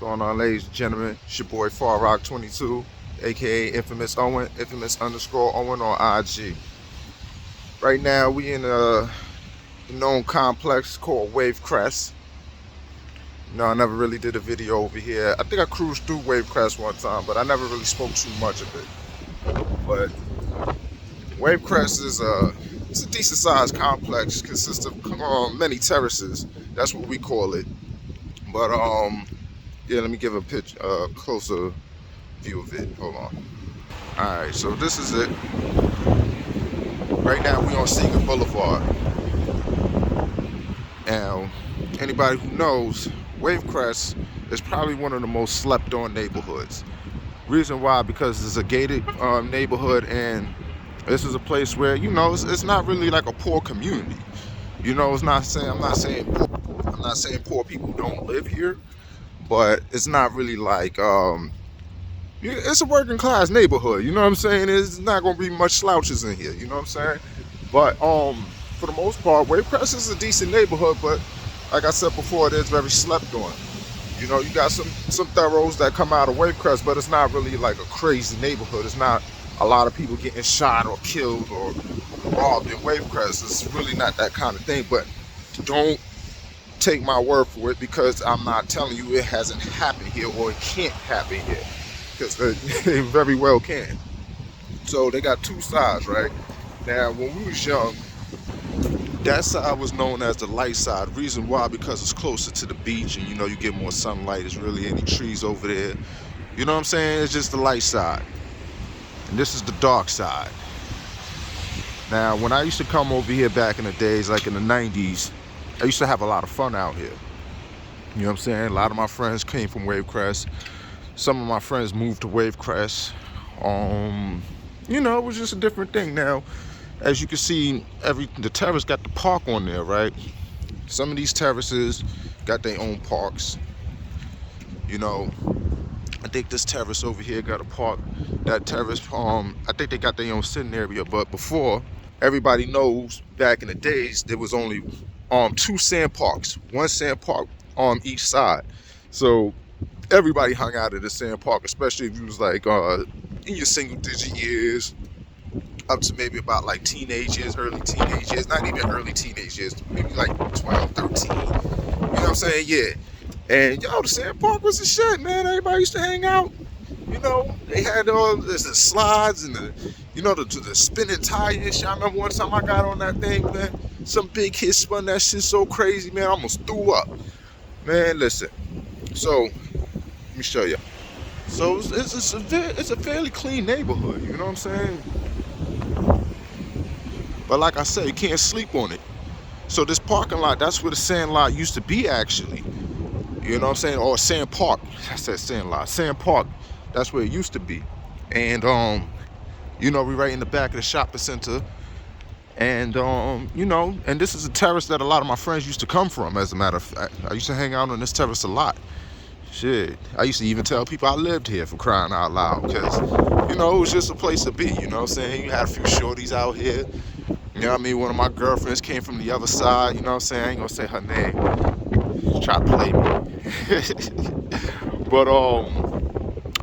going on, ladies and gentlemen? It's your boy FarRock22, aka Infamous Owen, Infamous_Owen on IG. Right now, we in a known complex called Wavecrest. I never really did a video over here. I think I cruised through Wavecrest one time, but I never really spoke too much of it. But Wavecrest is it's a decent sized complex, consists of many terraces. That's what we call it. But yeah, let me give a closer view of it. Hold on. Alright, so this is it. Right now we on Seeger Boulevard. Now, anybody who knows, Wavecrest is probably one of the most slept on neighborhoods. Reason why, because it's a gated neighborhood, and this is a place where, it's not really like a poor community. I'm not saying poor people don't live here, but it's not really like it's a working class neighborhood. You know what I'm saying? There's not gonna be much slouches in here. You know what I'm saying? But for the most part, Wavecrest is a decent neighborhood, but like I said before, it is very slept on. You got some thoroughs that come out of Wavecrest, but it's not really like a crazy neighborhood. It's not a lot of people getting shot or killed or robbed in Wavecrest. It's really not that kind of thing. But don't take my word for it, because I'm not telling you it hasn't happened here or it can't happen here, because it very well can. So they got two sides, right? Now, when we was young, that side was known as the light side. Reason why? Because it's closer to the beach, and you get more sunlight. There's really any trees over there. You know what I'm saying? It's just the light side. And this is the dark side. Now, when I used to come over here back in the days, like in the 90s, I used to have a lot of fun out here. You know what I'm saying? A lot of my friends came from Wavecrest. Some of my friends moved to Wavecrest. It was just a different thing. Now, as you can see, the terrace got the park on there, right? Some of these terraces got their own parks. I think this terrace over here got a park. That terrace, I think they got their own sitting area. But before, everybody knows, back in the days, there was only two sand parks, one sand park on each side. So everybody hung out at the sand park, especially if you was like in your single digit years, up to maybe about like teenage years, early teenage years, not even early teenage years, maybe like 12, 13. You know what I'm saying? Yeah. And the sand park was the shit, man. Everybody used to hang out. They had all the slides and the spinning tires. I remember one time I got on that thing, man. Some big kid spun that shit so crazy, man. I almost threw up. Man, listen. So, let me show you. So it's a fairly clean neighborhood. You know what I'm saying? But like I said, you can't sleep on it. So this parking lot, that's where the sand lot used to be, actually. You know what I'm saying? Or sand park. I said sand lot. Sand park. That's where it used to be. And we right in the back of the shopping center. And and this is a terrace that a lot of my friends used to come from, as a matter of fact. I used to hang out on this terrace a lot. Shit. I used to even tell people I lived here, for crying out loud, because it was just a place to be. You know what I'm saying? You had a few shorties out here. You know what I mean? One of my girlfriends came from the other side. You know what I'm saying? I ain't gonna say her name. Try to play me. But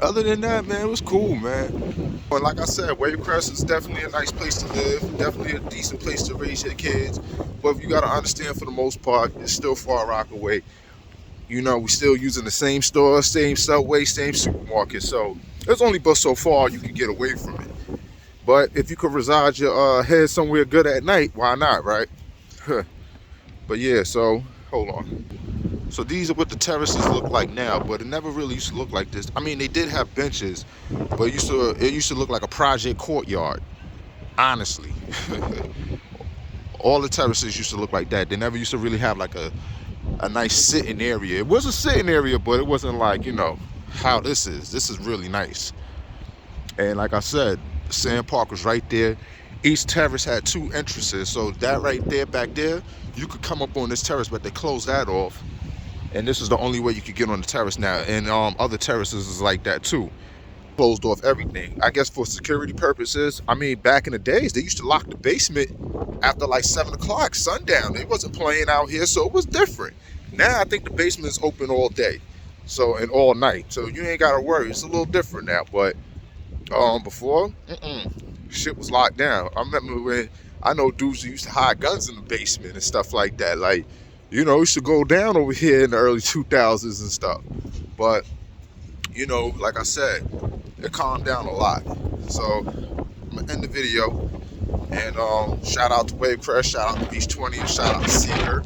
other than that, man, it was cool, man. But like I said, Wavecrest is definitely a nice place to live. Definitely a decent place to raise your kids. But you gotta understand, for the most part, it's still FarRockaway. We still using the same store, same Subway, same supermarket. So there's only but so far you can get away from it. But if you could reside your head somewhere good at night, why not, right? But yeah, so hold on. So these are what the terraces look like now, but it never really used to look like this. I mean, they did have benches, but it used to look like a project courtyard, honestly. All the terraces used to look like that. They never used to really have like a nice sitting area. It was a sitting area, but it wasn't like, how this is. This is really nice. And like I said, the sand park was right there. Each terrace had two entrances. So that right there, back there, you could come up on this terrace, but they closed that off. And this is the only way you could get on the terrace now. And other terraces is like that too. Closed off everything, I guess, for security purposes. I mean, back in the days, they used to lock the basement after like 7 o'clock, sundown. They wasn't playing out here, so it was different. Now I think the basement is open all day. So, and all night. So you ain't gotta worry. It's a little different now. But before, shit was locked down. I remember when I know dudes who used to hide guns in the basement and stuff like that. Like, you know, used to go down over here in the early 2000s and stuff. But, you know, like I said, it calmed down a lot. So I'm gonna end the video. And shout out to Wavecrest, shout out to Beach 20, shout out to Seeker.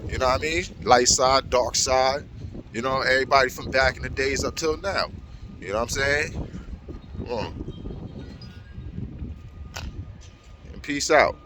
You know what I mean? Light side, dark side. You know, everybody from back in the days up till now. You know what I'm saying? And peace out.